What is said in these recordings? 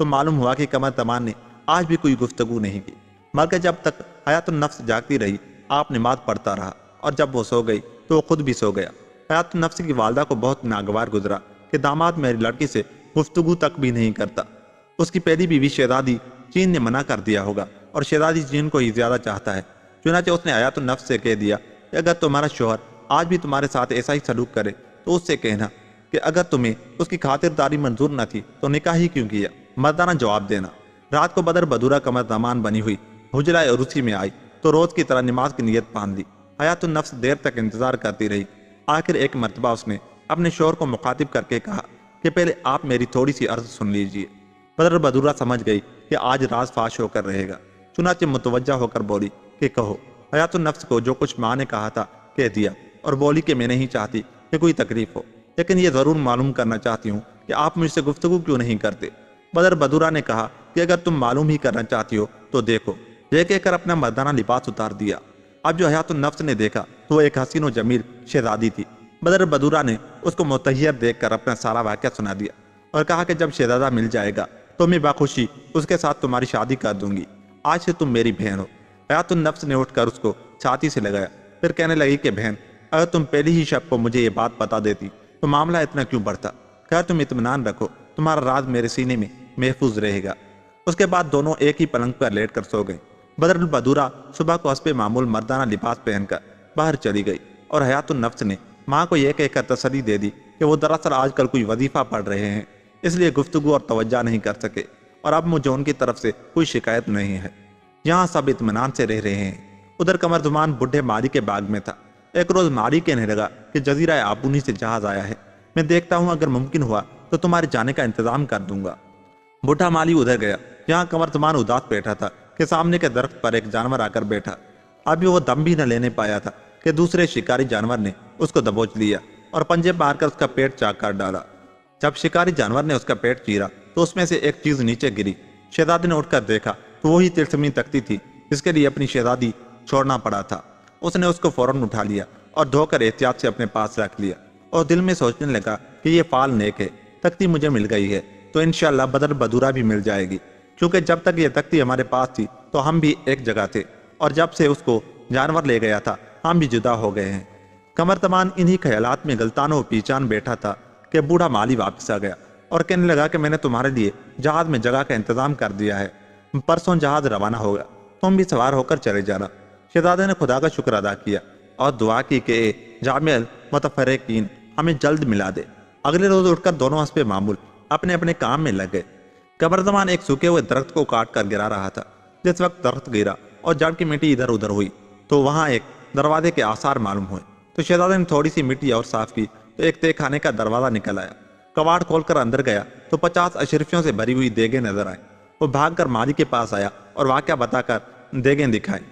تو معلوم ہوا کہ قمر زمان نے آج بھی کوئی گفتگو نہیں کی، بلکہ جب تک حیات النفس جاگتی رہی آپ نماز پڑھتا رہا، اور جب وہ سو گئی تو وہ خود بھی سو گیا۔ حیات النفس کی والدہ کو بہت ناگوار گزرا کہ داماد میری لڑکی سے گفتگو تک بھی نہیں کرتا۔ اس کی پہلی بیوی شہزادی چین نے منع کر دیا ہوگا، اور شہزادی چین کو ہی زیادہ چاہتا ہے، چنانچہ اس نے حیات النفس سے کہہ دیا کہ اگر تمہارا شوہر آج بھی تمہارے ساتھ ایسا ہی سلوک کرے تو اس سے کہنا کہ اگر تمہیں اس کی خاطرداری منظور نہ تھی تو نکاح ہی کیوں کیا، مردانہ جواب دینا۔ رات کو بدر بدورہ قمر زمان بنی ہوئی حجرہ عروسی میں آئی تو روز کی طرح نماز کی نیت باندھ لی۔ حیات النفس دیر تک انتظار کرتی رہی۔ آخر ایک مرتبہ اس نے اپنے شوہر کو مخاطب کر کے کہا کہ پہلے آپ میری تھوڑی سی عرض سن لیجئے۔ بدر بدورہ سمجھ گئی کہ آج راز فاش ہو کر رہے گا، چنانچہ متوجہ ہو کر بولی کہ کہو۔ حیات النفس کو جو کچھ ماں نے کہا تھا کہہ دیا، اور بولی کہ میں نہیں چاہتی کہ کوئی تکلیف ہو، لیکن یہ ضرور معلوم کرنا چاہتی ہوں کہ آپ مجھ سے گفتگو کیوں نہیں کرتے۔ بدر بدورہ نے کہا کہ اگر تم معلوم ہی کرنا چاہتی ہو تو دیکھو۔ یہ کہہ کر اپنا مردانہ لباس اتار دیا۔ اب جو حیات النفس نے دیکھا تو وہ ایک حسین و جمیل شہزادی تھی۔ بدر بدورہ نے اس کو متحیر دیکھ کر اپنا سارا واقعہ سنا دیا، اور کہا کہ جب شہزادہ مل جائے گا تو میں باخوشی اس کے ساتھ تمہاری شادی کر دوں گی، آج سے تم میری بہن ہو۔ حیات النفس نے اٹھ کر اس کو چھاتی سے لگایا، پھر کہنے لگی کہ بہن، اگر تم پہلی ہی شب کو مجھے یہ بات بتا دیتی تو معاملہ اتنا کیوں بڑھتا۔ خیر تم اطمینان رکھو، تمہارا راز میرے سینے میں محفوظ رہے گا۔ اس کے بعد دونوں ایک ہی پلنگ پر لیٹ کر سو گئے۔ بدر البدورہ صبح کو حسب معمول مردانہ لباس پہن کر باہر چلی گئی، اور حیات النفس نے ماں کو یہ کہہ کر تسلی دے دی کہ وہ دراصل آج کل کوئی وظیفہ پڑھ رہے ہیں، اس لیے گفتگو اور توجہ نہیں کر سکے، اور اب مجھے ان کی طرف سے کوئی شکایت نہیں ہے، یہاں سب اطمینان سے رہ رہے ہیں۔ ادھر قمر زمان بڈھے مالی کے باغ میں تھا۔ ایک روز مالی کہنے لگا کہ جزیرہ آبونی سے جہاز آیا ہے، میں دیکھتا ہوں اگر ممکن ہوا تو تمہارے جانے کا انتظام کر دوں گا۔ بڈھا مالی ادھر گیا جہاں قمر زمان اداس بیٹھا تھا کہ سامنے کے درخت پر ایک جانور آ کر بیٹھا۔ ابھی وہ دم بھی نہ لینے پایا تھا کہ دوسرے شکاری جانور نے اس کو دبوچ لیا اور پنجے مار کر اس کا پیٹ چاک کر ڈالا۔ جب شکاری جانور نے اس کا پیٹ چیرا تو اس میں سے ایک چیز نیچے گری۔ شہزادی نے اٹھ کر دیکھا تو وہی تلسمی تختی تھی جس کے لیے اپنی شہزادی چھوڑنا پڑا تھا۔ اس نے اس کو فوراً اٹھا لیا اور دھو کر احتیاط سے اپنے پاس رکھ لیا، اور دل میں سوچنے لگا کہ یہ فال نیک ہے، تختی مجھے مل گئی ہے تو انشاءاللہ بدر بدورہ بھی مل جائے گی، کیونکہ جب تک یہ تختی ہمارے پاس تھی تو ہم بھی ایک جگہ تھے، اور جب سے اس کو جانور لے گیا تھا ہم بھی جدا ہو گئے ہیں۔ قمر زمان انہی خیالات میں گلتان و پیچان بیٹھا تھا کہ بوڑھا مالی واپس آ گیا اور کہنے لگا کہ میں نے تمہارے لیے جہاز میں جگہ کا انتظام کر دیا ہے، پرسوں جہاز روانہ ہوگا، تم بھی سوار ہو کر چلے جانا۔ شہزادے نے خدا کا شکر ادا کیا اور دعا کی کہ اے جامع المتفرقین ہمیں جلد ملا دے۔ اگلے روز اٹھ کر دونوں حسب معمول اپنے اپنے کام میں لگ گئے۔ قمر زمان ایک سوکھے ہوئے درخت کو کاٹ کر گرا رہا تھا۔ جس وقت درخت گرا اور جڑ کی مٹی ادھر ادھر ہوئی تو وہاں ایک دروازے کے آثار معلوم ہوئے، تو شہزادے نے تھوڑی سی مٹی اور صاف کی تو ایک تہہ خانے کا دروازہ نکل آیا۔ کواڑ کھول کر اندر گیا تو 50 اشرفیوں سے بھری ہوئی دیگیں نظر آئیں۔ وہ بھاگ کر مالی کے پاس آیا اور واقعہ بتا کر دیگیں دکھائیں۔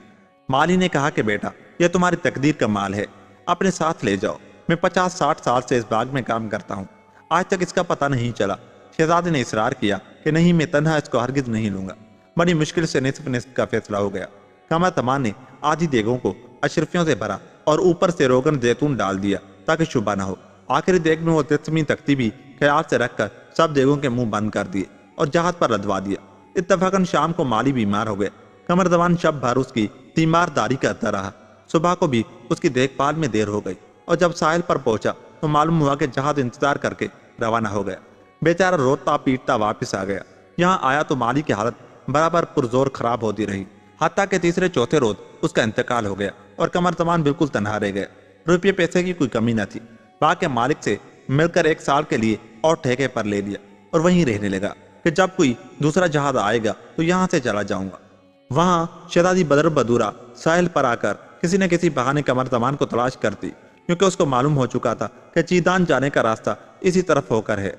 مالی نے کہا کہ بیٹا یہ تمہاری تقدیر کا مال ہے، اپنے ساتھ لے جاؤ، میں 50-60 سال سے اس باغ میں کام کرتا ہوں، آج تک اس کا پتہ نہیں چلا۔ شہزادے نے اصرار کیا کہ نہیں، میں تنہا اس کو ہرگز نہیں لوں گا۔ بڑی مشکل سے نصف نصف کا فیصلہ ہو گیا۔ قمر زمان نے آدھی دیگوں کو اشرفیوں سے بھرا اور اوپر سے روغن زیتون ڈال دیا تاکہ شبہ نہ ہو۔ آخری دیگ میں وہ تسمی تختی بھی خیال سے رکھ کر سب دیگوں کے منہ بند کر دیے اور جہاز پر لدوا دیا۔ اتفاقاً شام کو مالی بیمار ہو گئے۔ قمر زمان شب بھر اس کی تیمار داری کرتا رہا۔ صبح کو بھی اس کی دیکھ بھال میں دیر ہو گئی، اور جب ساحل پر پہنچا تو معلوم ہوا کہ جہاز انتظار کر کے روانہ ہو گیا۔ بیچارہ روتا پیٹتا واپس آ گیا۔ یہاں آیا تو مالی کی حالت برابر پرزور خراب ہوتی رہی، حتیٰ کہ تیسرے چوتھے روز اس کا انتقال ہو گیا اور قمر زمان بالکل تنہا رہ گیا۔ روپیے پیسے کی کوئی کمی نہ تھی۔ باغ کے مالک سے مل کر 1 سال کے لیے اور ٹھیکے پر لے لیا اور وہیں رہنے لگا کہ جب کوئی دوسرا جہاز آئے گا تو یہاں سے چلا جاؤں گا۔ وہاں شہزادی بدر بدورہ ساحل پر آ کر کسی نہ کسی بہانے قمر زمان کو تلاش کرتی، کیونکہ اس کو معلوم ہو چکا تھا کہ چیدان جانے کا راستہ اسی طرف ہو کر ہے۔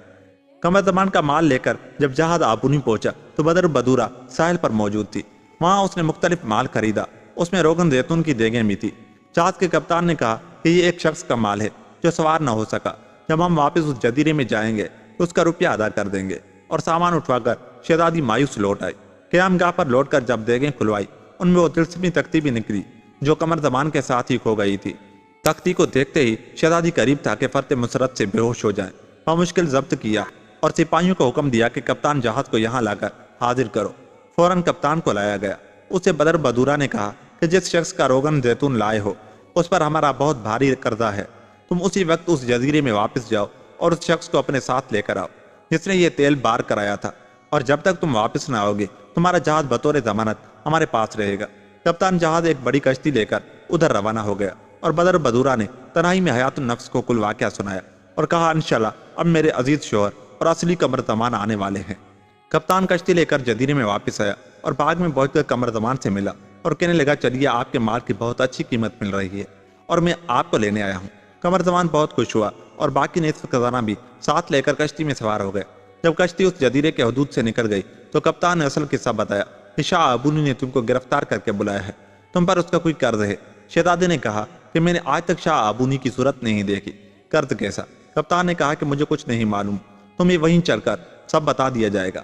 قمر زمان کا مال لے کر جب جہاز آبونی پہنچا تو بدر بدورہ ساحل پر موجود تھی۔ وہاں اس نے مختلف مال خریدا، اس میں روغن زیتون کی دیگیں بھی تھی۔ جہاز کے کپتان نے کہا کہ یہ ایک شخص کا مال ہے جو سوار نہ ہو سکا، جب ہم واپس اس جزیرے میں جائیں گے تو اس کا روپیہ ادا کر دیں گے۔ اور سامان اٹھوا کر شہزادی مایوس لوٹ آئی۔ قیام گاہ پر لوٹ کر جب دیگیں کھلوائی ان میں وہ دلچسپی تختی بھی نکلی جو قمر زمان کے ساتھ ہی کھو گئی تھی۔ تختی کو دیکھتے ہی شہزادی قریب تھا کہ فرط مسرت سے بے ہوش ہو جائیں۔ بمشکل ضبط کیا اور سپاہیوں کو حکم دیا کہ کپتان جہاز کو یہاں لا کر حاضر کرو۔ فوراً کپتان کو لایا گیا۔ اسے بدر بدورہ نے کہا کہ جس شخص کا روغن زیتون لائے ہو اس پر ہمارا بہت بھاری قرضہ ہے، تم اسی وقت اس جزیرے میں واپس جاؤ اور اس شخص کو اپنے ساتھ لے کر آؤ جس نے یہ تیل بار کرایا تھا، اور جب تک تم واپس نہ آؤگے تمہارا جہاز بطور ضمانت ہمارے پاس رہے گا۔ کپتان جہاز ایک بڑی کشتی لے کر ادھر روانہ ہو گیا اور بدر بدورہ نے تنہائی میں حیات النفس کو کل واقعہ سنایا اور کہا انشاءاللہ اب میرے عزیز شوہر اور اصلی قمر زمان آنے والے ہیں۔ کپتان کشتی لے کر جزیرے میں واپس آیا اور باغ میں پہنچ کر قمر زمان سے ملا اور کہنے لگا چلیے آپ کے مال کی بہت اچھی قیمت مل رہی ہے اور میں آپ کو لینے آیا ہوں۔ قمر زمان بہت خوش ہوا اور باقی نصف خزانہ بھی ساتھ لے کر کشتی میں سوار ہو گئے۔ جب کشتی اس جزیرے کے حدود سے نکل گئی تو کپتان نے اصل قصہ بتایا کہ شاہ ابونی نے تم کو گرفتار کر کے بلایا ہے، تم پر اس کا کوئی قرض ہے۔ شہزادے نے کہا کہ میں نے آج تک شاہ ابونی کی صورت نہیں دیکھی، قرض کیسا؟ کپتان نے کہا کہ مجھے کچھ نہیں معلوم، تمہیں وہیں چل کر سب بتا دیا جائے گا۔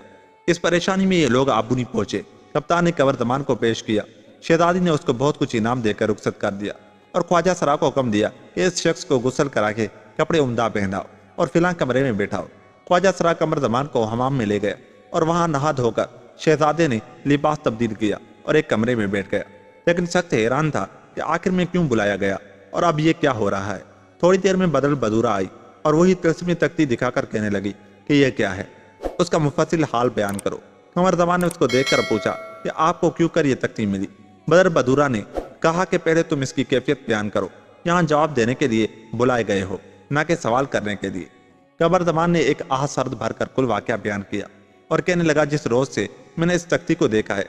اس پریشانی میں یہ لوگ ابونی پہنچے۔ کپتان نے قمر زمان کو پیش کیا۔ شہزادی نے اس کو بہت کچھ انعام دے کر رخصت کر دیا اور خواجہ سرا کو حکم دیا کہ اس شخص کو غسل کرا کے کپڑے عمدہ پہناؤ اور فلاں کمرے میں بیٹھاؤ۔ خواجہ سرا قمر زمان کو حمام میں لے گیا اور وہاں نہا دھو کر شہزادے نے لباس تبدیل کیا اور ایک کمرے میں بیٹھ گیا، لیکن سخت حیران تھا کہ آخر میں کیوں بلایا گیا اور اب یہ کیا ہو رہا ہے۔ تھوڑی دیر میں بدر بدورہ آئی اور وہی تلسمی تختی دکھا کر کہنے لگی کہ یہ کیا ہے، اس کا مفصل حال بیان کرو۔ قمر زمان نے اس کو دیکھ کر پوچھا کہ آپ کو کیوں کر یہ تختی ملی؟ بدر بدورہ نے کہا کہ پہلے تم اس کی کیفیت بیان کرو، یہاں جواب دینے کے لیے بلائے گئے ہو نہ کہ سوال کرنے کے لیے۔ قمر زمان نے ایک آہ سرد بھر کر کل واقعہ بیان کیا اور کہنے لگا جس روز سے میں نے اس تختی کو دیکھا ہے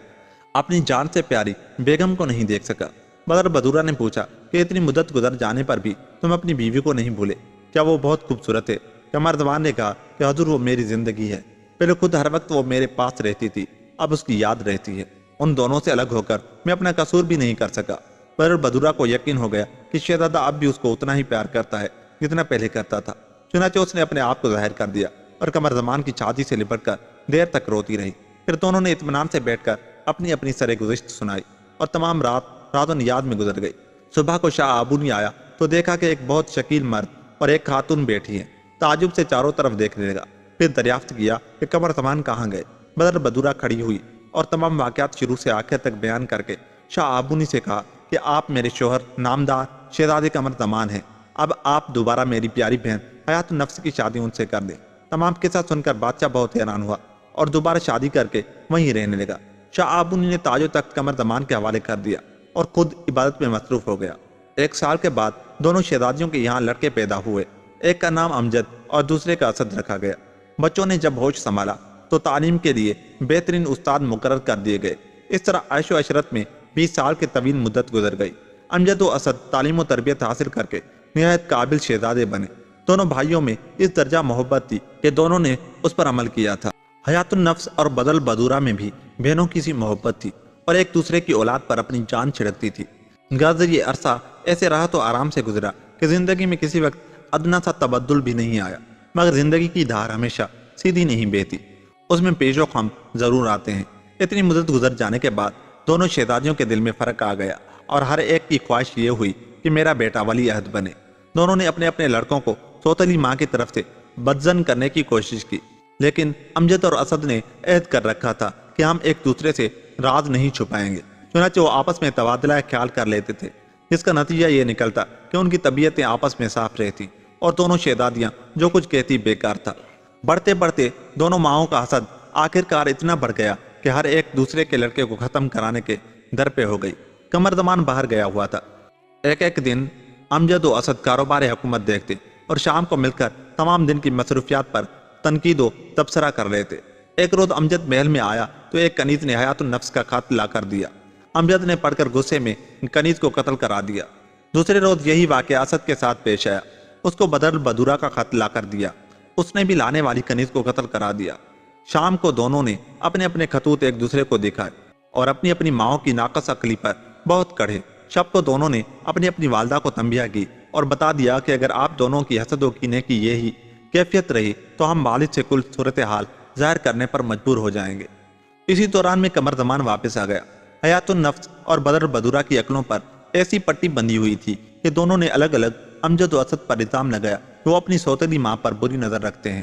اپنی جان سے پیاری بیگم کو نہیں دیکھ سکا۔ بدر بدورہ نے پوچھا کہ اتنی مدت گزر جانے پر بھی تم اپنی بیوی کو نہیں بھولے، کیا وہ بہت خوبصورت ہے؟ قمر زمان نے کہا کہ حضور وہ میری زندگی ہے، پہلے خود ہر وقت وہ میرے پاس رہتی تھی، اب اس کی یاد رہتی ہے، ان دونوں سے الگ ہو کر میں اپنا قصور بھی نہیں کر سکا۔ بدر بدورہ کو یقین ہو گیا کہ شہزادہ اب بھی اس کو اتنا ہی پیار کرتا ہے جتنا پہلے کرتا تھا، چنانچہ اس نے اپنے آپ کو ظاہر کر دیا اور قمر زمان کی چھاتی سے لپٹ کر دیر تک روتی رہی۔ پھر دونوں نے اطمینان سے بیٹھ کر اپنی اپنی سر گزشت سنائی اور تمام رات و نیاد میں گزر گئی۔ صبح کو شاہ ابونی آیا تو دیکھا کہ ایک بہت شکیل مرد اور ایک خاتون بیٹھی ہیں۔ تعجب سے چاروں طرف دیکھنے لگا، پھر دریافت کیا کہ قمر زمان کہاں گئے۔ بدر بدورہ کھڑی ہوئی اور تمام واقعات شروع سے آخر تک بیان کر کے شاہ ابونی سے کہا کہ آپ میرے شوہر نامدار شہزادے قمر زمان ہیں، اب آپ دوبارہ میری پیاری بہن حیات النفس کی شادی ان سے کر دیں۔ تمام قصہ سن کر بادشاہ بہت حیران ہوا اور دوبارہ شادی کر کے وہیں رہنے لگا۔ شاہ ابونی نے تاج و تخت قمر زمان کے حوالے کر دیا اور خود عبادت میں مصروف ہو گیا۔ 1 سال کے بعد دونوں شہزادیوں کے یہاں لڑکے پیدا ہوئے، ایک کا نام امجد اور دوسرے کا اسد رکھا گیا۔ بچوں نے جب ہوش سنبھالا تو تعلیم کے لیے بہترین استاد مقرر کر دیے گئے۔ اس طرح عیش و عشرت میں 20 سال کی طویل مدت گزر گئی۔ امجد و اسد تعلیم و تربیت حاصل کر کے نہایت قابل شہزادے بنے۔ دونوں بھائیوں میں اس درجہ محبت تھی کہ دونوں نے اس پر عمل کیا تھا۔ حیات النفس اور بدر بدورہ میں بھی بہنوں کی سی محبت تھی اور ایک دوسرے کی اولاد پر اپنی جان چھڑکتی تھی۔ غرض یہ عرصہ ایسے رہا تو آرام سے گزرا کہ زندگی میں کسی وقت ادنا سا تبدل بھی نہیں آیا، مگر زندگی کی دھار ہمیشہ سیدھی نہیں بہتی، اس میں پیش و خم ضرور آتے ہیں۔ اتنی مدت گزر جانے کے بعد دونوں شہزادیوں کے دل میں فرق آ گیا اور ہر ایک کی خواہش یہ ہوئی کہ میرا بیٹا ولی عہد بنے۔ دونوں نے اپنے اپنے لڑکوں کو سوتلی ماں کی طرف سے بدزن کرنے کی کوشش کی، لیکن امجد اور اسد نے عہد کر رکھا تھا کہ ہم ایک دوسرے سے راز نہیں چھپائیں گے، چنانچہ وہ آپس میں تبادلہ خیال کر لیتے تھے، جس کا نتیجہ یہ نکلتا کہ ان کی طبیعتیں آپس میں صاف رہتی اور دونوں شہزادیاں جو کچھ کہتی بیکار تھا۔ بڑھتے بڑھتے دونوں ماؤں کا حسد آخرکار اتنا بڑھ گیا کہ ہر ایک دوسرے کے لڑکے کو ختم کرانے کے در پہ ہو گئی۔ قمر زمان باہر گیا ہوا تھا۔ ایک دن امجد و اسد کاروبار حکومت دیکھتے اور شام کو مل کر تمام دن کی مصروفیات پر تنقید و تبصرہ کر لیتے۔ ایک روز امجد محل میں آیا تو ایک کنیز نے حیات النفس کا خط لا کر دیا۔ امجد نے پڑھ کر غصے میں کنیز کو قتل کرا دیا۔ دوسرے روز یہی واقعہ اسد کے ساتھ پیش آیا، اس کو بدر بدورہ کا خط لا کر دیا، اس نے بھی لانے والی کنیز کو قتل کرا دیا۔ شام کو دونوں نے اپنے اپنے خطوط ایک دوسرے کو دکھائے اور اپنی اپنی ماؤں کی ناقص عقلی پر بہت کڑھے۔ شب کو دونوں نے اپنی اپنی والدہ کو تنبیہ کی اور بتا دیا کہ اگر آپ دونوں کی حسد و کینے کی یہی کیفیت رہی تو ہم والد سے کل صورتحال ظاہر کرنے پر مجبور ہو جائیں گے۔ اسی دوران میں قمر زمان واپس آ گیا۔ حیات النفس اور بدر بدورہ کی عقلوں پر ایسی پٹی بندھی ہوئی تھی کہ دونوں نے الگ الگ امجد و اسد پر الزام لگایا کہ وہ اپنی سوتیلی ماں پر بری نظر رکھتے ہیں۔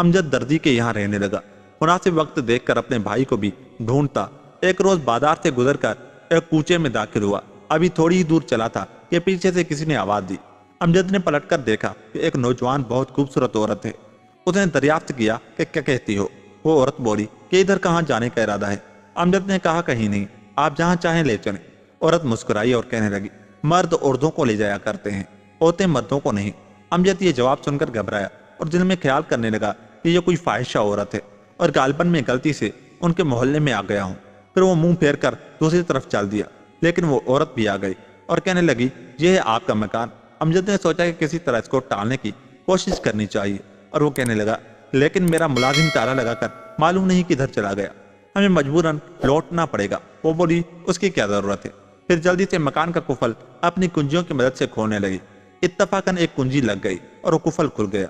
امجد دردی کے یہاں رہنے لگا۔ مناسب وقت دیکھ کر اپنے بھائی کو بھی ڈھونڈتا ایک روز بازار سے گزر کر ایک کوچے میں داخل ہوا۔ ابھی تھوڑی ہی دور چلا تھا کہ پیچھے سے کسی نے آواز دی۔ امجد نے پلٹ کر دیکھا کہ ایک نوجوان بہت خوبصورت عورت ہے۔ اس نے دریافت کیا کہ کیا کہتی ہو؟ وہ عورت بولی کہ ادھر کہاں جانے کا ارادہ ہے؟ امجد نے کہا کہیں نہیں، آپ جہاں چاہیں لے چلیں۔ عورت مسکرائی اور کہنے لگی مرد عورتوں کو لے جایا کرتے ہیں، عورتیں مردوں کو نہیں۔ امجد یہ جواب سن کر گھبرایا اور دل میں خیال کرنے لگا کہ یہ کوئی فاحشہ عورت ہے اور غالباً میں غلطی سے ان کے محلے میں آ گیا ہوں۔ پھر وہ منہ پھیر کر دوسری طرف چل دیا، لیکن وہ عورت بھی آ گئی اور کہنے لگی یہ ہے آپ کا مکان۔ امجد نے سوچا کہ کسی طرح اس کو ٹالنے کی کوشش کرنی چاہیے، اور وہ کہنے لگا لیکن میرا ملازم تالا لگا کر معلوم نہیں کدھر چلا گیا، ہمیں مجبوراً لوٹنا پڑے گا۔ وہ بولی اس کی کیا ضرورت ہے؟ پھر جلدی سے مکان کا قفل اپنی کنجیوں کی مدد سے کھولنے لگی۔ اتفاقاً ایک کنجی لگ گئی اور وہ قفل کھل گیا۔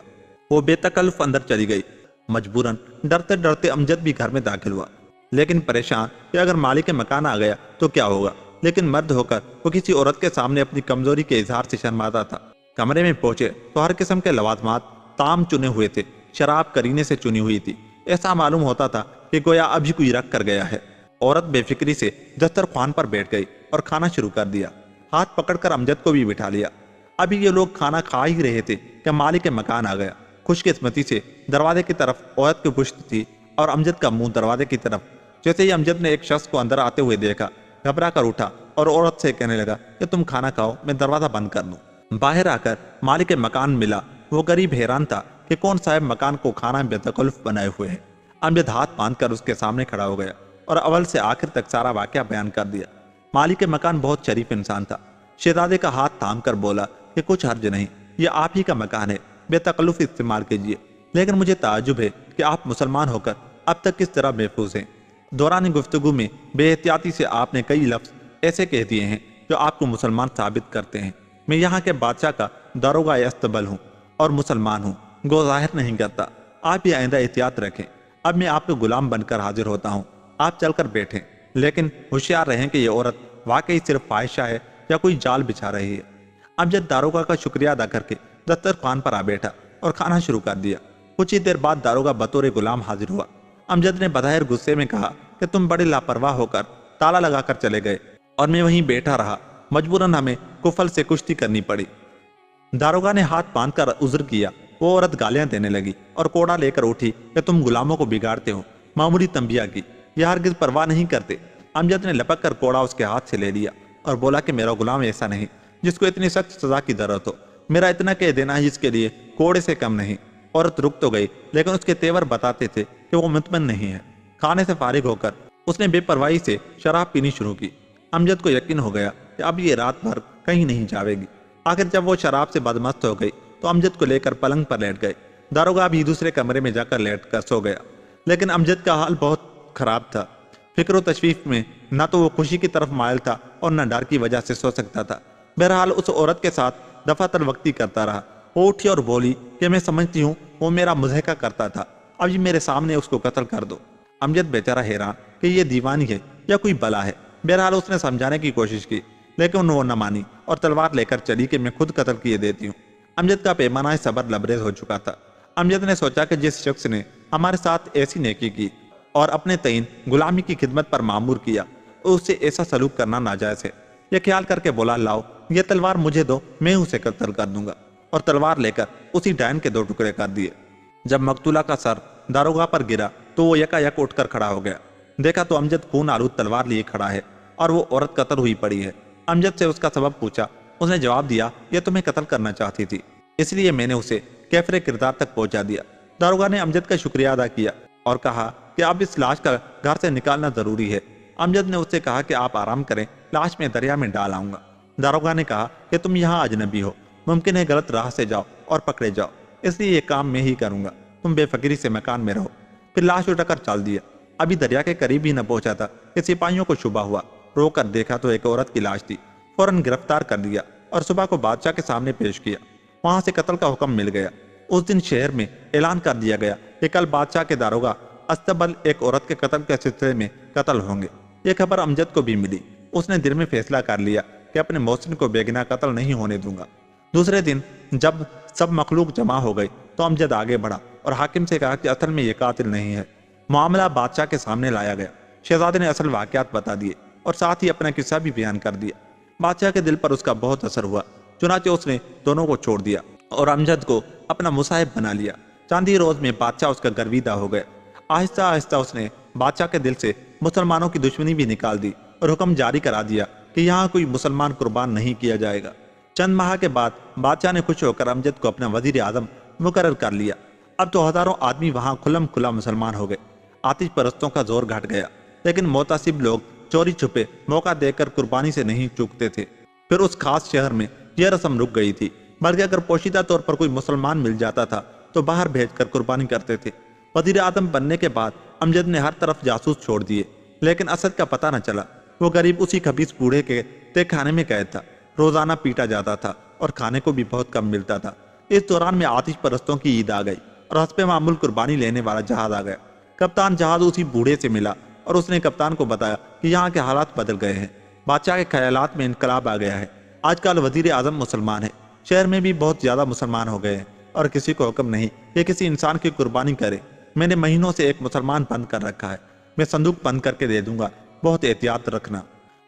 وہ بے تکلف اندر چلی گئی۔ مجبوراً ڈرتے ڈرتے امجد بھی گھر میں داخل ہوا، لیکن پریشان کہ اگر مالک مکان آ گیا تو کیا ہوگا۔ لیکن مرد ہو کر وہ کسی عورت کے سامنے اپنی کمزوری کے اظہار سے شرماتا تھا۔ کمرے میں پہنچے تو ہر قسم کے لوازمات تام چنے ہوئے تھے، شراب کرینے سے چنی ہوئی تھی۔ ایسا معلوم ہوتا تھا کہ گویا ابھی کوئی رکھ کر گیا ہے۔ عورت بے فکری سے دسترخوان پر بیٹھ گئی اور کھانا شروع کر دیا۔ ہاتھ پکڑ کر امجد کو بھی بٹھا لیا۔ ابھی یہ لوگ کھانا کھا ہی رہے تھے کہ مالک مکان آ گیا۔ خوش قسمتی سے دروازے کی طرف عورت کی پشت تھی اور امجد کا منہ دروازے کی طرف۔ جیسے ہی امجد نے ایک شخص کو اندر آتے ہوئے دیکھا، گھبرا کر اٹھا اور عورت سے کہنے لگا کہ تم کھانا کھاؤ، میں دروازہ بند کر دوں۔ باہر آ کر مالک مکان ملا۔ وہ غریب حیران تھا کہ کون صاحب مکان کو کھانا بے تکلف بنائے ہوئے ہے۔ امجد ہاتھ باندھ کر اس کے سامنے کھڑا ہو گیا اور اول سے آخر تک سارا واقعہ بیان کر دیا۔ مالک مکان بہت شریف انسان تھا۔ شہزادے کا ہاتھ تھام کر بولا کہ کچھ حرج نہیں، یہ آپ ہی کا مکان ہے، بے تکلف استعمال کیجیے، لیکن مجھے تعجب ہے کہ آپ مسلمان ہو کر اب تک کس طرح محفوظ ہیں۔ دوران گفتگو میں بے احتیاطی سے آپ نے کئی لفظ ایسے کہہ دیے ہیں جو آپ کو مسلمان ثابت کرتے ہیں۔ میں یہاں کے بادشاہ کا داروغہ استبل ہوں اور مسلمان ہوں، گو ظاہر نہیں کرتا۔ آپ یہ آئندہ احتیاط رکھیں۔ اب میں آپ کے غلام بن کر حاضر ہوتا ہوں، آپ چل کر بیٹھیں، لیکن ہوشیار رہیں کہ یہ عورت واقعی صرف فاحشہ ہے یا کوئی جال بچھا رہی ہے۔ امجد داروغہ کا شکریہ ادا کر کے دسترخوان پر آ بیٹھا اور کھانا شروع کر دیا۔ کچھ ہی دیر بعد داروغہ بطور غلام حاضر ہوا۔ امجد نے بظاہر غصے میں کہا کہ تم بڑے لاپرواہ ہو کر تالا لگا کر چلے گئے اور میں وہیں بیٹھا رہا، مجبوراً ہمیں کفل سے کشتی کرنی پڑی۔ داروغہ نے ہاتھ باندھ کر عذر کیا۔ وہ عورت گالیاں دینے لگی اور کوڑا لے کر اٹھی کہ تم غلاموں کو بگاڑتے ہو۔ معمولی تنبیہ کی، یہ ہرگز پرواہ نہیں کرتے۔ امجد نے لپک کر کوڑا اس کے ہاتھ سے لے لیا اور بولا کہ میرا غلام ایسا نہیں جس کو اتنی سخت سزا کی ضرورت ہو، میرا اتنا کہہ دینا ہی اس کے لیے کوڑے سے کم نہیں۔ عورت رک تو گئی، لیکن اس کے تیور بتاتے تھے کہ وہ مطمئن نہیں ہے۔ کھانے سے فارغ ہو کر اس نے بے پرواہی سے شراب پینی شروع کی۔ امجد کو یقین ہو گیا کہ اب یہ رات بھر کہیں نہیں جاوے گی۔ آخر جب وہ شراب سے بدمست ہو گئی تو امجد کو لے کر پلنگ پر لیٹ گئے۔ داروغہ بھی دوسرے کمرے میں جا کر لیٹ کر سو گیا، لیکن امجد کا حال بہت خراب تھا۔ فکر و تشویش میں نہ تو وہ خوشی کی طرف مائل تھا اور نہ ڈر کی وجہ سے سو سکتا تھا۔ بہرحال اس عورت کے ساتھ دفعہ وقتی کرتا رہا۔ وہ اٹھی اور بولی کہ میں سمجھتی ہوں وہ میرا مضحکہ کرتا تھا، اب یہ میرے سامنے اس کو قتل کر دو۔ امجد بیچارہ حیران کہ یہ دیوانی ہے یا کوئی بلا ہے۔ بہرحال اس نے سمجھانے کی کوشش کی، لیکن وہ نہ مانی اور تلوار لے کر چلی کہ میں خود قتل کیے دیتی ہوں۔ امجد کا پیمانہ صبر لبریز ہو چکا تھا۔ امجد نے سوچا کہ جس شخص نے ہمارے ساتھ ایسی نیکی کی اور اپنے تعین غلامی کی خدمت پر معمور کیا، اس سے ایسا سلوک کرنا ناجائز ہے۔ یہ خیال کر کے بولا لاؤ یہ تلوار مجھے دو، میں اسے قتل کر دوں گا، اور تلوار لے کر اسی ڈائن کے 2 ٹکڑے کر دیے۔ جب مقتولہ کا سر داروغہ پر گرا تو وہ یکا یک اٹھ کر کھڑا ہو گیا۔ دیکھا تو امجد خون آلود تلوار لیے کھڑا ہے اور وہ عورت قتل ہوئی پڑی ہے۔ امجد سے اس کا سبب پوچھا۔ اس نے جواب دیا یہ تمہیں قتل کرنا چاہتی تھی، اس لیے میں نے اسے کیفر کردار تک پہنچا دیا۔ داروغہ نے امجد کا شکریہ ادا کیا اور کہا کہ اب اس لاش کا گھر سے نکالنا ضروری ہے۔ امجد نے اس سے کہا کہ آپ آرام کریں، لاش میں دریا میں ڈال آؤں گا۔ داروغہ نے کہا کہ تم یہاں اجنبی ہو، ممکن ہے غلط راہ سے جاؤ اور پکڑے جاؤ، اس لیے یہ کام میں ہی کروں گا، تم بے فکری سے مکان میں رہو۔ پھر لاش اٹھا کر چال دیا۔ ابھی دریا کے قریب ہی نہ پہنچا تھا کہ سپاہیوں کو شبہ ہوا۔ رو کر دیکھا تو ایک عورت کی لاش تھی۔ فوراً گرفتار کر لیا اور صبح کو بادشاہ کے سامنے پیش کیا۔ وہاں سے قتل کا حکم مل گیا۔ اس دن شہر میں اعلان کر دیا گیا کہ کل بادشاہ کے داروغہ استبل ایک عورت کے قتل کے سلسلے میں قتل ہوں گے۔ یہ خبر امجد کو بھی ملی۔ اس نے دل میں فیصلہ کر لیا کہ اپنے محسن کو بے گناہ قتل نہیں ہونے دوں گا۔ دوسرے دن جب سب مخلوق جمع ہو گئی تو امجد آگے بڑھا اور حاکم سے کہا کہ اصل میں یہ قاتل نہیں ہے۔ معاملہ بادشاہ کے سامنے لایا گیا۔ شہزادے نے اصل واقعات بتا دیے اور ساتھ ہی اپنا قصہ بھی بیان کر دیا۔ بادشاہ کے دل پر اس کا بہت اثر ہوا، چنانچہ اس نے دونوں کو چھوڑ دیا اور امجد کو اپنا مصاحب بنا لیا۔ چند ہی روز میں بادشاہ اس کا گرویدہ ہو گیا۔ آہستہ آہستہ اس نے بادشاہ کے دل سے مسلمانوں کی دشمنی بھی نکال دی اور حکم جاری کرا دیا کہ یہاں کوئی مسلمان قربان نہیں کیا جائے گا۔ چند ماہ کے بعد بادشاہ نے خوش ہو کر امجد کو اپنا وزیر اعظم مقرر کر لیا۔ اب تو ہزاروں آدمی وہاں کھلم کھلا مسلمان ہو گئے۔ آتش پرستوں کا زور گھٹ گیا، لیکن محتسب لوگ چوری چھپے موقع دے کر قربانی سے نہیں چوکتے تھے۔ پھر اس خاص شہر میں یہ رسم رک گئی تھی، بلکہ اگر پوشیدہ طور پر کوئی مسلمان مل جاتا تھا تو باہر بھیج کر قربانی کرتے تھے۔ وزیر اعظم بننے کے بعد امجد نے ہر طرف جاسوس چھوڑ دیے، لیکن اسد کا پتہ نہ چلا۔ وہ غریب اسی خبیث بوڑھے کے تہ خانے میں قید تھا، روزانہ پیٹا جاتا تھا اور کھانے کو بھی بہت کم ملتا تھا۔ اس دوران میں آتش پرستوں کی عید آ گئی اور حسب معمول قربانی لینے والا جہاز آ گیا۔ کپتان جہاز اسی بوڑھے سے ملا اور اس نے کپتان کو بتایا کہ یہاں کے حالات بدل گئے ہیں، بادشاہ کے خیالات میں انقلاب آ گیا ہے۔ آج کل وزیر اعظم مسلمان ہے، شہر میں بھی بہت زیادہ مسلمان ہو گئے ہیں اور کسی کو حکم نہیں کہ کسی انسان کی قربانی کرے۔ میں نے مہینوں سے ایک مسلمان بند کر رکھا ہے، میں صندوق بند کر کے دے دوں گا، بہت احتیاط رکھنا۔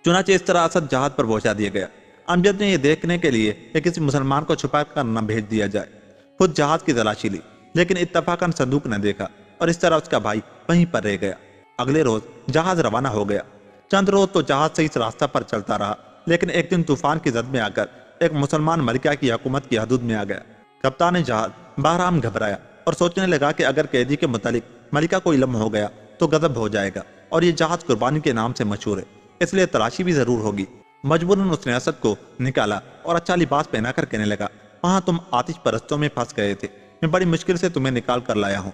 چنانچہ اس طرح اسد جہاز پر پہنچا دیا گیا۔ امجد نے یہ دیکھنے کے لیے کہ کسی مسلمان کو چھپا کر نہ بھیج دیا جائے، خود جہاز کی تلاشی لی، لیکن اتفاقاً صندوق نہ دیکھا اور اس طرح اس کا بھائی وہیں پر رہ گیا۔ اگلے روز جہاز روانہ ہو گیا۔ چند روز تو جہاز صحیح راستہ پر چلتا رہا، لیکن ایک دن طوفان کی زد میں آ کر ایک مسلمان ملکہ کی حکومت کی حدود میں آ گیا۔ کپتان جہاز بہرام گھبرایا اور سوچنے لگا کہ اگر قیدی کے متعلق ملکہ کو علم ہو گیا تو غضب ہو جائے گا، اور یہ جہاز قربانی کے نام سے مشہور ہے، اس لیے تلاشی بھی ضرور ہوگی۔ مجبوراً اس نے اسد کو نکالا اور اچھا لباس پہنا کر کہنے لگا، وہاں تم آتش پرستوں میں پھنس گئے تھے، میں بڑی مشکل سے تمہیں نکال کر لایا ہوں۔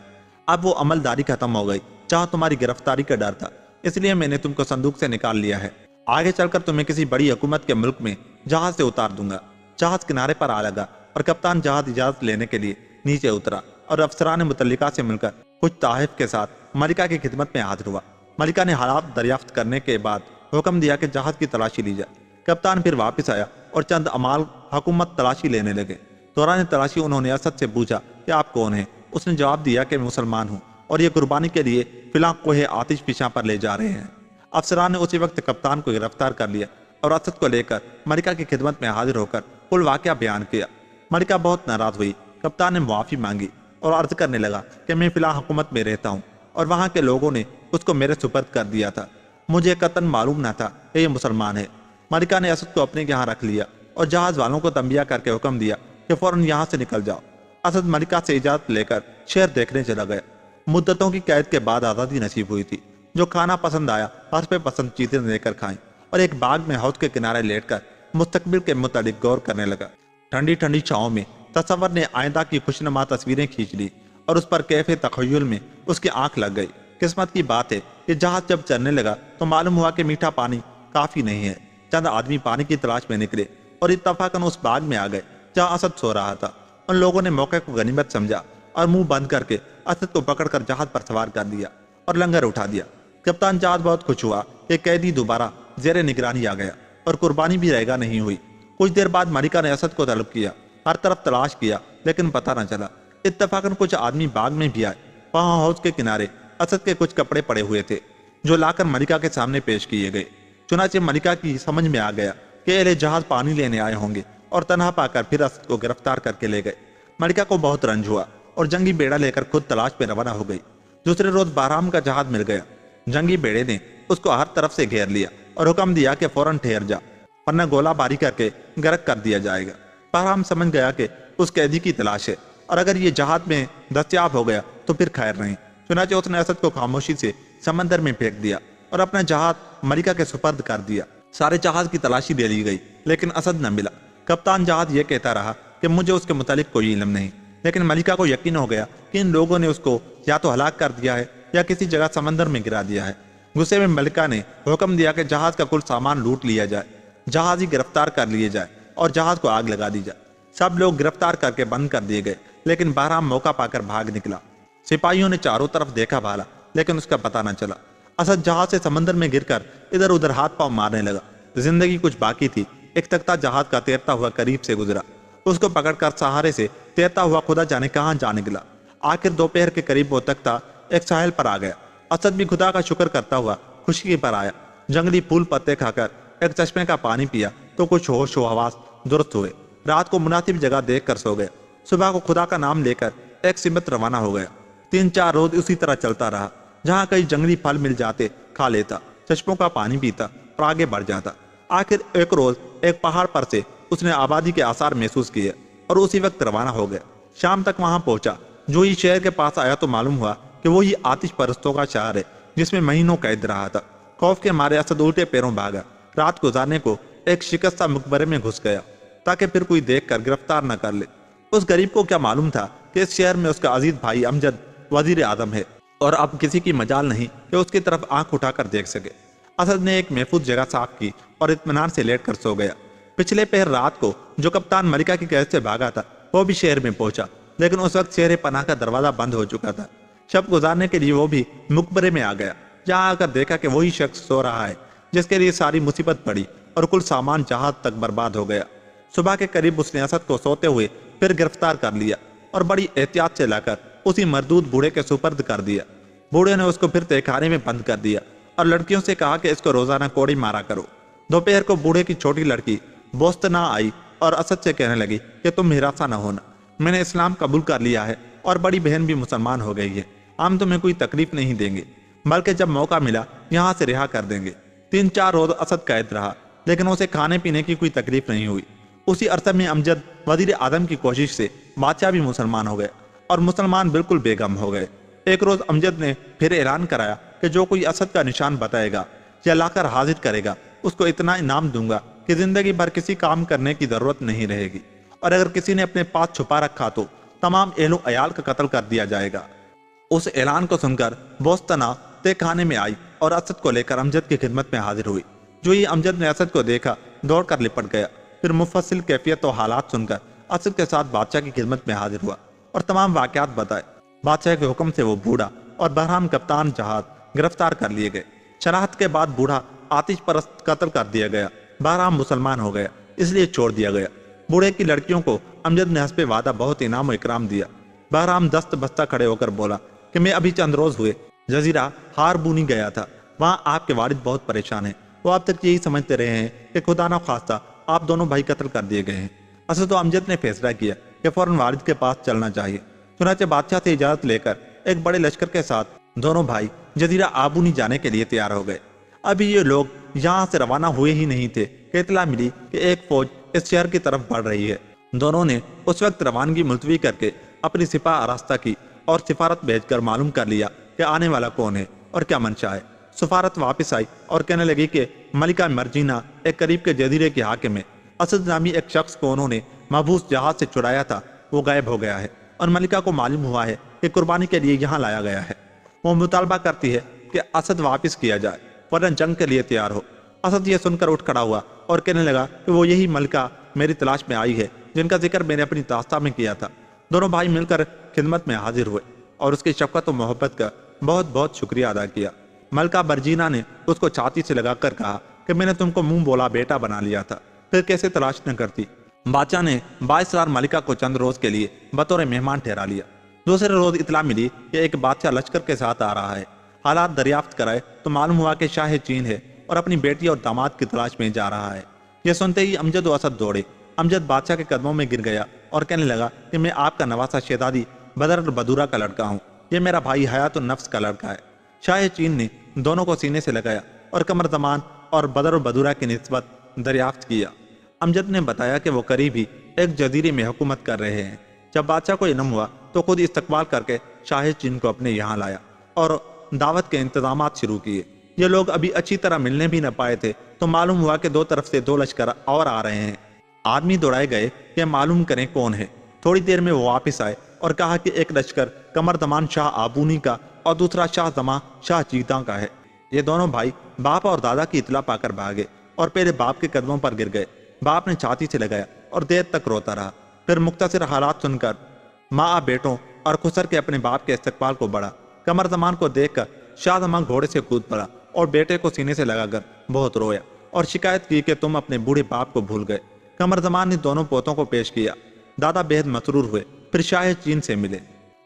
اب وہ عملداری ختم ہو گئی، جہاں تمہاری گرفتاری کا ڈر تھا، اس لیے میں نے تم کو صندوق سے نکال لیا ہے۔ آگے چل کر تمہیں کسی بڑی حکومت کے ملک میں جہاز سے اتار دوں گا۔ جہاز کنارے پر آ لگا اور کپتان جہاز اجازت لینے کے لیے نیچے اترا اور افسران متعلقہ سے مل کر کچھ تحائف کے ساتھ ملکہ کی خدمت میں حاضر ہوا۔ ملکہ نے حالات دریافت کرنے کے بعد حکم دیا کہ جہاز کی تلاشی لی جائے۔ کپتان پھر واپس آیا اور چند امال حکومت تلاشی لینے لگے۔ دوران تلاشی انہوں نے اسد سے پوچھا کہ آپ کون ہیں؟ اس نے جواب دیا کہ میں مسلمان ہوں اور یہ قربانی کے لیے فلاں کوہ آتش فشاں پر لے جا رہے ہیں۔ افسران نے اسی وقت کپتان کو گرفتار کر لیا اور اسد کو لے کر ملکہ کی خدمت میں حاضر ہو کر کل واقعہ بیان کیا۔ ملکہ بہت ناراض ہوئی۔ کپتان نے معافی مانگی اور عرض کرنے لگا کہ میں فلاں حکومت میں رہتا ہوں اور وہاں کے لوگوں نے اس کو میرے سپرد کر دیا تھا، مجھے قطعاً معلوم نہ تھا کہ یہ مسلمان ہے۔ ملکہ نے اسد کو اپنے یہاں رکھ لیا اور جہاز والوں کو تنبیہ کر کے حکم دیا کہ فوراً یہاں سے نکل جاؤ۔ اسد ملکہ سے اجازت لے کر شہر دیکھنے چلا گیا۔ مدتوں کی قید کے بعد آزادی نصیب ہوئی تھی۔ جو کھانا پسند آیا ہر پہ پسند چیزیں لے کر کھائیں اور ایک باغ میں حوض کے کنارے لیٹ کر مستقبل کے متعلق غور کرنے لگا۔ ٹھنڈی ٹھنڈی چھاؤں میں تصور نے آئندہ کی خوشنما تصویریں کھینچ لی اور اس پر کیف تخیل میں اس کی آنکھ لگ گئی۔ قسمت کی بات ہے کہ جہاز جب چلنے لگا تو معلوم ہوا کہ میٹھا پانی کافی نہیں ہے۔ چند آدمی پانی کی تلاش میں نکلے اور اتفاقاً اس باغ میں آ گئے جہاں اسد سو رہا تھا۔ ان لوگوں نے موقع کو غنیمت سمجھا اور منہ بند کر کے اسد کو پکڑ کر جہاز پر سوار کر دیا اور لنگر اٹھا دیا۔ کپتان جہاز بہت خوش ہوا کہ قیدی دوبارہ زیر نگرانی آ گیا اور قربانی بھی رہگا نہیں ہوئی۔ کچھ دیر بعد ملکہ نے اسد کو طلب کیا، ہر طرف تلاش کیا لیکن پتہ نہ چلا۔ اتفاقاً کچھ آدمی باغ میں بھی آئے۔ وہاں حوض کے کنارے اسد کے کچھ کپڑے پڑے ہوئے تھے جو لا کر ملکہ کے سامنے پیش کیے گئے۔ چنانچہ ملکہ کی سمجھ میں آ گیا کہ اہل جہاز پانی لینے آئے ہوں گے اور تنہا پا کر پھر اسد کو گرفتار کر کے لے گئے۔ ملکہ کو بہت رنج ہوا اور جنگی بیڑا لے کر خود تلاش پہ روانہ ہو گئی۔ دوسرے روز بہرام کا جہاز مل گیا۔ جنگی بیڑے نے اس کو ہر طرف سے گھیر لیا اور حکم دیا کہ فوراً ٹھہر جا ورنہ گولہ باری کر کے غرق کر دیا جائے گا۔ بہرام سمجھ گیا کہ اس قیدی کی تلاش ہے اور اگر یہ جہاز میں دستیاب ہو گیا تو پھر خیر نہیں۔ چنانچہ اس نے اسد کو خاموشی سے سمندر میں پھینک دیا اور اپنا جہاز ملکہ کے سپرد کر دیا۔ سارے جہاز کی تلاشی دے لی گئی لیکن اسد نہ ملا۔ کپتان جہاز یہ کہتا رہا کہ مجھے اس کے متعلق کوئی علم نہیں، لیکن ملکہ کو یقین ہو گیا کہ ان لوگوں نے اس کو یا تو ہلاک کر دیا ہے یا کسی جگہ سمندر میں گرا دیا ہے۔ غصے میں ملکہ نے حکم دیا کہ جہاز کا کل سامان لوٹ لیا جائے، جہازی گرفتار کر لیے جائے اور جہاز کو آگ لگا دی جائے۔ سب لوگ گرفتار کر کے بند کر دیے گئے لیکن بہرام موقع پا کر بھاگ نکلا۔ سپاہیوں نے چاروں طرف دیکھا بھالا لیکن اس کا پتہ نہ چلا۔ اسد جہاز سے سمندر میں گر کر ادھر ادھر ہاتھ پاؤں مارنے لگا۔ زندگی کچھ باقی تھی۔ ایک تختہ جہاز کا تیرتا ہوا قریب سے گزرا، اس کو پکڑ کر سہارے سے تیرتا ہوا خدا جانے کہاں جا نکلا۔ آخر دوپہر کے قریب وہ تختہ ایک ساحل پر آ گیا۔ اسد بھی خدا کا شکر کرتا ہوا خشکی پر آیا، جنگلی پھول پتے کھا کر ایک چشمے کا پانی پیا تو کچھ ہوش و حواس درست ہوئے۔ رات کو مناسب جگہ دیکھ کر سو گیا۔ صبح کو خدا کا نام لے کر ایک سمت روانہ ہو گیا۔ 3-4 روز اسی طرح چلتا رہا، جہاں کئی جنگلی پھل مل جاتے کھا لیتا، چشموں کا پانی پیتا اور آگے بڑھ جاتا۔ آخر ایک روز ایک پہاڑ پر سے اس نے آبادی کے آثار محسوس کیے اور اسی وقت روانہ ہو گیا۔ شام تک وہاں پہنچا۔ جو ہی شہر کے پاس آیا تو معلوم ہوا کہ وہی آتش پرستوں کا شہر ہے جس میں مہینوں قید رہا تھا۔ خوف کے مارے اسد الٹے پیروں بھاگا۔ رات گزارنے کو ایک شکستہ مقبرے میں گھس گیا تاکہ پھر کوئی دیکھ کر گرفتار نہ کر لے۔ اس غریب کو کیا معلوم تھا کہ اس شہر میں اس کا عزیز بھائی امجد وزیر اعظم ہے اور اب کسی کی مجال نہیں کہ اس کی طرف آنکھ اٹھا کر دیکھ سکے۔ اسد نے ایک محفوظ جگہ صاف کی اور اطمینان سے لیٹ کر سو گیا۔ پچھلے پہر رات کو جو کپتان ملکہ کی قید سے بھاگا تھا وہ بھی شہر میں پہنچا، لیکن اس وقت شہر پناہ کا دروازہ بند ہو چکا تھا۔ شب گزارنے کے لیے وہ بھی مقبرے میں آ گیا، جہاں آ کر دیکھا کہ وہی شخص سو رہا ہے جس کے لیے ساری مصیبت پڑی اور کل سامان جہاز تک برباد ہو گیا۔ صبح کے قریب اس نے اسد کو سوتے ہوئے پھر گرفتار کر لیا اور بڑی احتیاط سے لا کر اسی مردود بوڑھے کے سپرد کر دیا۔ بوڑھے نے اس کو پھر تہخانے میں بند کر دیا اور لڑکیوں سے کہا کہ اس کو روزانہ کوڑی مارا کرو۔ دوپہر کو بوڑھے کی چھوٹی لڑکی بوستنا آئی اور اسد سے کہنے لگی کہ تم ہراساں نہ ہونا، میں نے اسلام قبول کر لیا ہے اور بڑی بہن بھی مسلمان ہو گئی ہے، ہم تمہیں کوئی تکلیف نہیں دیں گے، بلکہ جب موقع ملا یہاں سے رہا کر دیں گے۔ 3-4 روز اسد قید رہا، لیکن اسے کھانے پینے کی کوئی تکلیف نہیں ہوئی۔ اسی عرصے میں امجد وزیر اعظم کی کوشش سے بادشاہ بھی مسلمان ہو گئے اور مسلمان بالکل بے غم ہو گئے۔ ایک روز امجد نے پھر اعلان کرایا کہ جو کوئی اسد کا نشان بتائے گا یا لا کر حاضر کرے گا اس کو اتنا انعام دوں گا کہ زندگی بھر کسی کام کرنے کی ضرورت نہیں رہے گی، اور اگر کسی نے اپنے پاس چھپا رکھا تو تمام اہل و عیال کا قتل کر دیا جائے گا۔ اس اعلان کو سن کر بوستنا تہ خانے میں آئی اور اسد کو لے کر امجد کی خدمت میں حاضر ہوئی۔ جو ہی امجد نے اسد کو دیکھا دوڑ کر لپٹ گیا، پھر مفصل کیفیت و حالات سن کر اسد کے ساتھ بادشاہ کی خدمت میں حاضر ہوا اور تمام واقعات بتائے۔ بادشاہ کے حکم سے وہ بوڑھا اور بہرام کپتان جہاز گرفتار کر لیے گئے۔ شناخت کے بعد بوڑھا آتش پرست قتل کر دیا گیا، بہرام مسلمان ہو گیا، اس لیے چھوڑ دیا گیا۔ بوڑھے کی لڑکیوں کو امجد نے حسب وعدہ بہت انعام و اکرام دیا۔ بہرام دست بستہ کھڑے ہو کر بولا کہ میں ابھی چند روز ہوئے جزیرہ ہاربونی گیا تھا، وہاں آپ کے والد بہت پریشان ہیں، وہ اب تک یہی سمجھتے رہے ہیں کہ خدا نہ خواستہ آپ دونوں بھائی قتل کر دیے گئے ہیں۔ اسد و امجد نے فیصلہ کیا کہ فوراً والد کے پاس چلنا چاہیے۔ چنانچہ بادشاہ سے اجازت لے کر ایک بڑے لشکر کے ساتھ دونوں بھائی جزیرہ آبونی جانے کے لیے تیار ہو گئے۔ ابھی یہ لوگ یہاں سے روانہ ہوئے ہی نہیں تھے کہ اطلاع ملی کہ ایک فوج اس شہر کی طرف بڑھ رہی ہے۔ دونوں نے اس وقت روانگی ملتوی کر کے اپنی سپاہ آراستہ کی اور سفارت بھیج کر معلوم کر لیا کہ آنے والا کون ہے اور کیا منشا ہے۔ سفارت واپس آئی اور کہنے لگی کہ ملکہ مرجینہ ایک قریب کے جزیرے کی حاکم ہے۔ اسد نامی ایک شخص کو انہوں نے محبوس جہاز سے چڑایا تھا، وہ غائب ہو گیا ہے اور ملکہ کو معلوم ہوا ہے کہ قربانی کے لیے یہاں لایا گیا ہے۔ وہ مطالبہ کرتی ہے کہ اسد واپس کیا جائے ورنہ جنگ کے لیے تیار ہو۔ اسد یہ سن کر اٹھ کھڑا ہوا اور کہنے لگا کہ وہ یہی ملکہ میری تلاش میں آئی ہے جن کا ذکر میں نے اپنی داستان میں کیا تھا۔ دونوں بھائی مل کر خدمت میں حاضر ہوئے اور اس کی شفقت و محبت کا بہت بہت شکریہ ادا کیا۔ ملکہ برجینہ نے اس کو چھاتی سے لگا کر کہا کہ میں نے تم کو منہ بولا بیٹا بنا لیا تھا، پھر کیسے تلاش نہ کرتی۔ بادشاہ نے بااصرار ملکہ کو چند روز کے لیے بطور مہمان ٹھہرا لیا۔ دوسرے روز اطلاع ملی کہ ایک بادشاہ لشکر کے ساتھ آ رہا ہے۔ حالات دریافت کرائے تو معلوم ہوا کہ شاہ چین ہے اور اپنی بیٹی اور داماد کی تلاش میں جا رہا ہے۔ یہ سنتے ہی امجد و اسد دوڑے۔ امجد بادشاہ کے قدموں میں گر گیا اور کہنے لگا کہ میں آپ کا نواسا شہزادی بدر البدورہ کا لڑکا ہوں، یہ میرا بھائی حیات النفس کا لڑکا ہے۔ شاہ چین نے دونوں کو سینے سے لگایا اور قمر زمان اور بدر البدورہ کی نسبت دریافت کیا۔ امجد نے بتایا کہ وہ قریب ہی ایک جزیرے میں حکومت کر رہے ہیں۔ جب بادشاہ کو علم ہوا تو خود استقبال کر کے شاہ چین کو اپنے یہاں لایا اور دعوت کے انتظامات شروع کیے۔ یہ لوگ ابھی اچھی طرح ملنے بھی نہ پائے تھے تو معلوم ہوا کہ دو طرف سے 2 لشکر اور آ رہے ہیں۔ آدمی دوڑائے گئے کہ معلوم کریں کون ہے۔ تھوڑی دیر میں وہ واپس آئے اور کہا کہ ایک لشکر قمر زمان شاہ آبونی کا اور دوسرا شاہ زمان شاہ چیتاں کا ہے۔ یہ دونوں بھائی باپ اور دادا کی اطلاع پا کر بھاگے اور پہلے باپ کے قدموں پر گر گئے۔ باپ نے چھاتی سے لگایا اور دیر تک روتا رہا، پھر مختصر حالات سن کر ماں بیٹوں اور خسر کے اپنے باپ کے استقبال کو بڑھا۔ قمر زمان کو دیکھ کر شاہ زمان گھوڑے سے کود پڑا اور بیٹے کو سینے سے لگا کر بہت رویا اور شکایت کی کہ تم اپنے بوڑھے باپ کو بھول گئے۔ قمر زمان نے دونوں پوتوں کو پیش کیا۔ دادا بہت مسرور ہوئے، پھر شاہ چین سے ملے۔